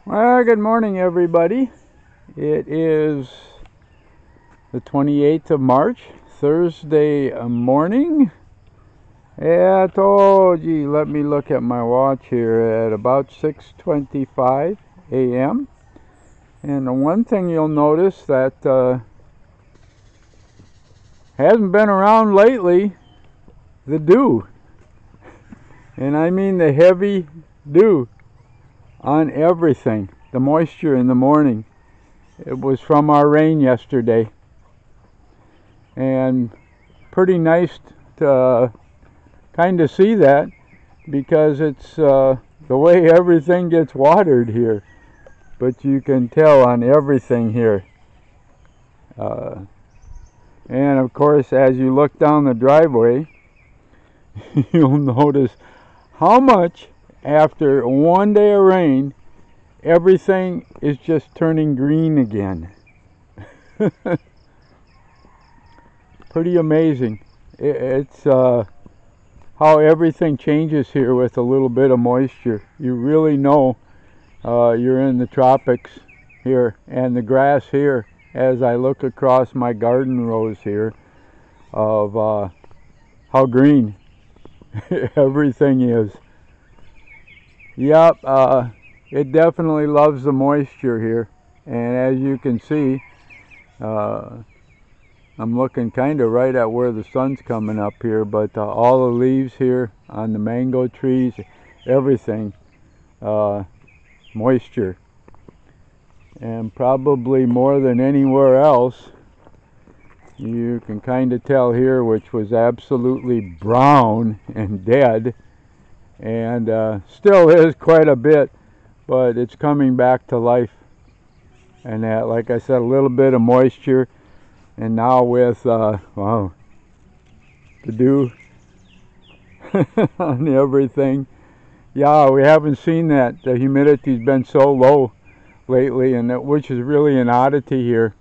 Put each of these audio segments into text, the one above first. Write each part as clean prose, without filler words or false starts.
Well, good morning, everybody. It is the 28th of March, Thursday morning. Gee, let me look at my watch here at about 6:25 a.m. And the one thing you'll notice that hasn't been around lately, the dew. And I mean the heavy dew on everything. The moisture in the morning. It was from our rain yesterday. And pretty nice to kind of see that, because it's the way everything gets watered here. But you can tell on everything here. And of course, as you look down the driveway, you'll notice how much after one day of rain, everything is just turning green again. Pretty amazing. It's how everything changes here with a little bit of moisture. You really know you're in the tropics here. And the grass here, as I look across my garden rows here, of how green everything is. Yep, it definitely loves the moisture here. And as you can see, I'm looking kind of right at where the sun's coming up here, but all the leaves here on the mango trees, everything, moisture. And probably more than anywhere else, you can kind of tell here, which was absolutely brown and dead, and still is quite a bit, but it's coming back to life. And that, like I said, a little bit of moisture, and now with wow, the dew on everything. Yeah, we haven't seen that. The humidity's been so low lately, and which is really an oddity here.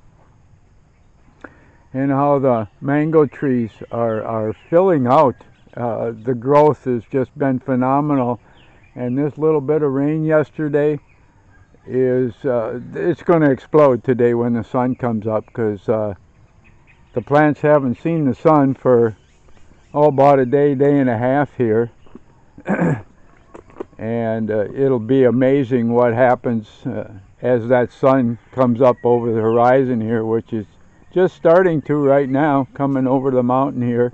And how the mango trees are filling out. The growth has just been phenomenal, and this little bit of rain yesterday is it's going to explode today when the sun comes up, because the plants haven't seen the sun for about a day and a half here. And it'll be amazing what happens as that sun comes up over the horizon here, which is just starting to right now, coming over the mountain here.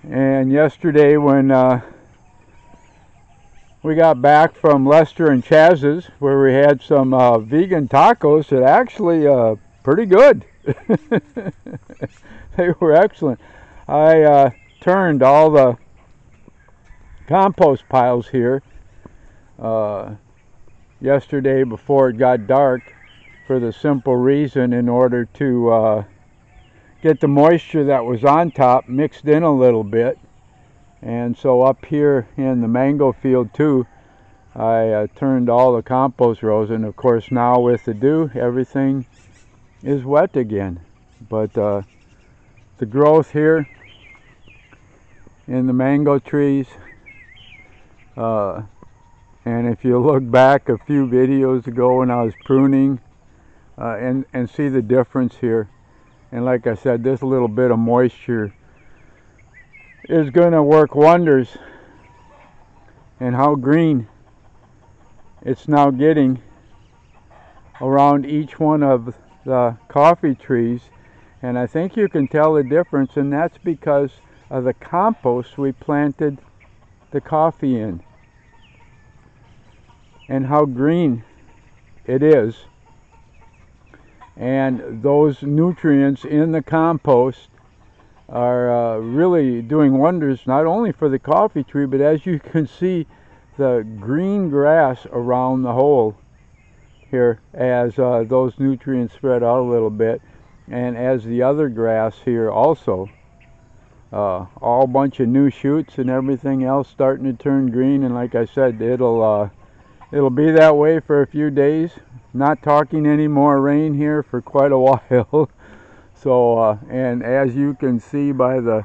And yesterday when we got back from Lester and Chaz's, where we had some vegan tacos that actually pretty good. They were excellent. I turned all the compost piles here yesterday before it got dark, for the simple reason, in order to get the moisture that was on top mixed in a little bit. And so up here in the mango field too, I turned all the compost rows, and of course now with the dew, everything is wet again. But the growth here in the mango trees, and if you look back a few videos ago when I was pruning, and see the difference here. And like I said, this little bit of moisture is going to work wonders. And how green it's now getting around each one of the coffee trees. And I think you can tell the difference, and that's because of the compost we planted the coffee in, and how green it is. And those nutrients in the compost are really doing wonders, not only for the coffee tree, but as you can see, the green grass around the hole here, as those nutrients spread out a little bit, and as the other grass here also, all bunch of new shoots and everything else starting to turn green. And like I said, it'll be that way for a few days. Not talking any more rain here for quite a while. So and as you can see by the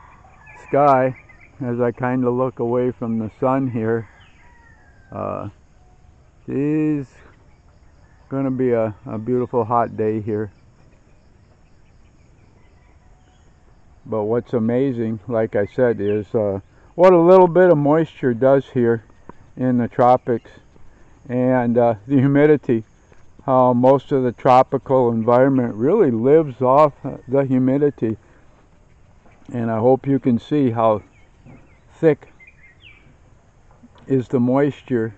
sky, as I kind of look away from the sun here, It's going to be a beautiful hot day here. But what's amazing, like I said, is what a little bit of moisture does here in the tropics, and the humidity. How most of the tropical environment really lives off the humidity. And I hope you can see how thick is the moisture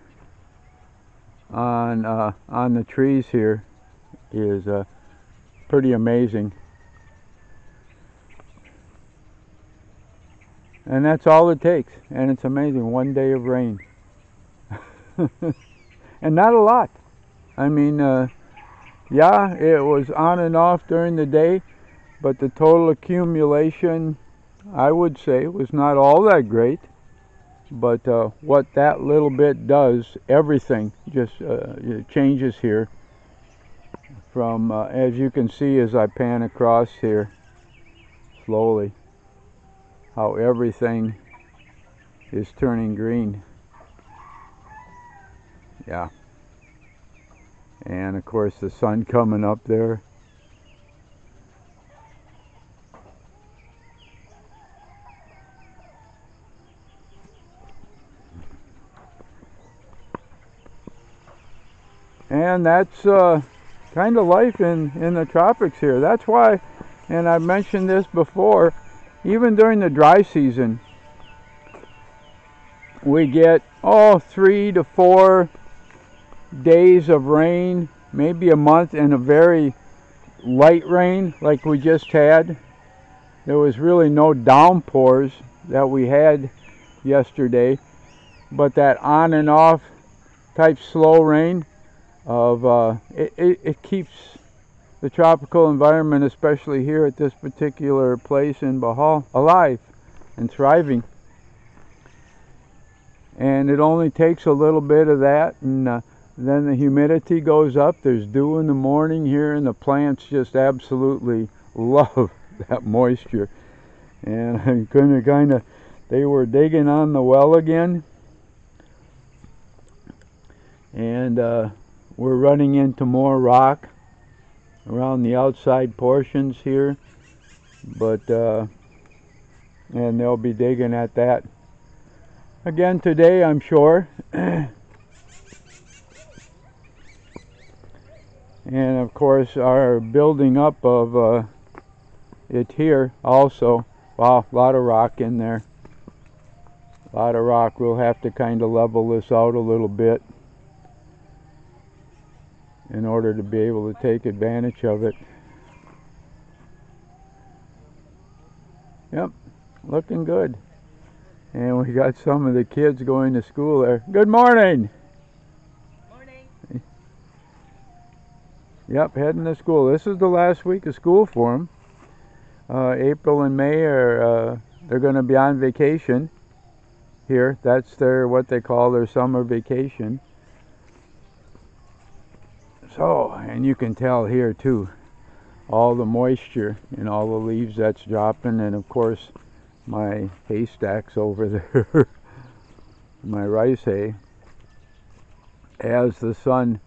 on the trees here. Is pretty amazing. And that's all it takes, and it's amazing. One day of rain. And not a lot. I mean, yeah, it was on and off during the day, but the total accumulation, I would say, was not all that great. But what that little bit does, everything just changes here. From, as you can see as I pan across here, slowly, how everything is turning green. Yeah. And of course the sun coming up there. And that's kind of life in the tropics here. That's why, and I've mentioned this before, even during the dry season, we get 3 to 4 days of rain, maybe a month, and a very light rain like we just had. There was really no downpours that we had yesterday, but that on and off type slow rain of it keeps the tropical environment, especially here at this particular place in Bohol, alive and thriving. And it only takes a little bit of that, and then the humidity goes up. There's dew in the morning here, and the plants just absolutely love that moisture. And I'm gonna they were digging on the well again, and we're running into more rock around the outside portions here, but and they'll be digging at that again today, I'm sure. And of course our building up of it here also. Wow, a lot of rock in there. A lot of rock. We'll have to kind of level this out a little bit in order to be able to take advantage of it. Yep, looking good. And we got some of the kids going to school there. Good morning! Morning! Yep, heading to school. This is the last week of school for them. April and May are they're going to be on vacation here. That's their, what they call their summer vacation. So, and you can tell here too, all the moisture and all the leaves that's dropping, and of course my haystacks over there, my rice hay. As the sun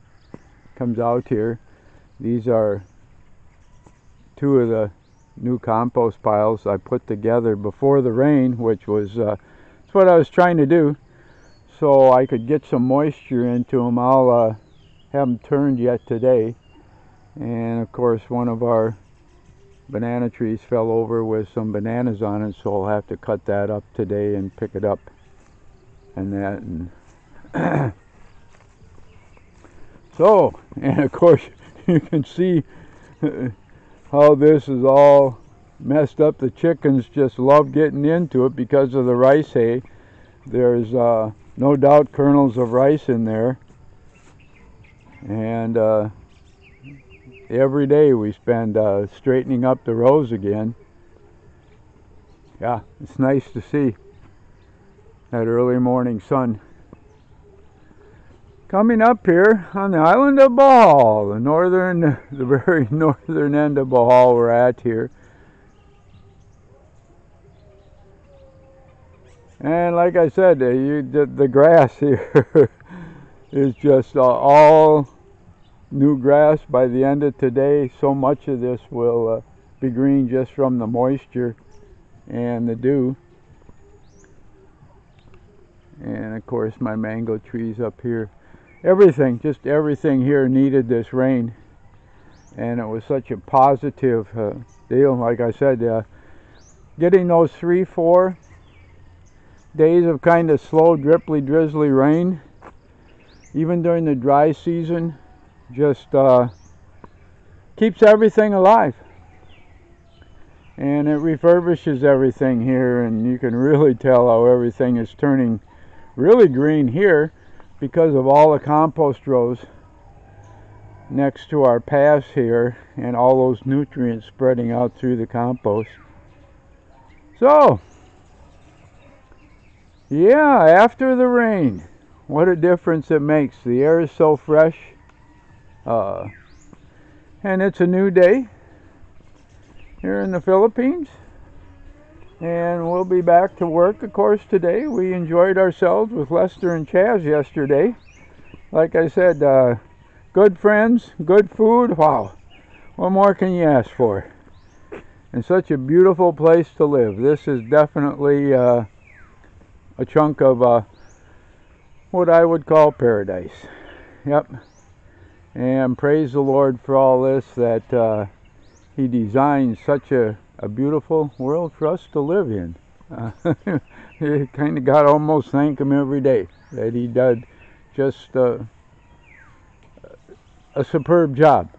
comes out here, these are 2 of the new compost piles I put together before the rain, which was that's what I was trying to do, so I could get some moisture into them. I'll haven't turned yet today, and of course one of our banana trees fell over with some bananas on it, so I'll have to cut that up today and pick it up and that, and so, and of course you can see how this is all messed up. The chickens just love getting into it because of the rice hay. There's no doubt kernels of rice in there. And every day we spend straightening up the rows again. Yeah, it's nice to see that early morning sun. Coming up here on the island of Bohol, the very northern end of Bohol we're at here. And like I said, the grass here is just all new grass by the end of today. So much of this will be green just from the moisture and the dew. And of course my mango trees up here. Everything, just everything here needed this rain. And it was such a positive deal. Like I said, getting those 3-4 days of kind of slow, dripply, drizzly rain, even during the dry season, just keeps everything alive. And it refurbishes everything here, and you can really tell how everything is turning really green here because of all the compost rows next to our paths here and all those nutrients spreading out through the compost. So, yeah, after the rain, what a difference it makes. The air is so fresh, and it's a new day here in the Philippines, and we'll be back to work, of course, today. We enjoyed ourselves with Lester and Chaz yesterday. Like I said, good friends, good food. Wow, what more can you ask for? And such a beautiful place to live. This is definitely a chunk of what I would call paradise. Yep. And praise the Lord for all this, that He designed such a beautiful world for us to live in. You kind of got to almost thank Him every day that He did just a superb job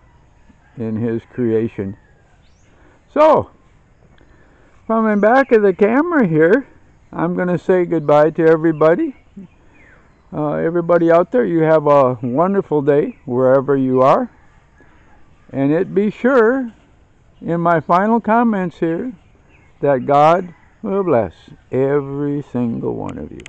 in His creation. So, from the back of the camera here, I'm going to say goodbye to everybody. Everybody out there, you have a wonderful day wherever you are. And it be sure, in my final comments here, that God will bless every single one of you.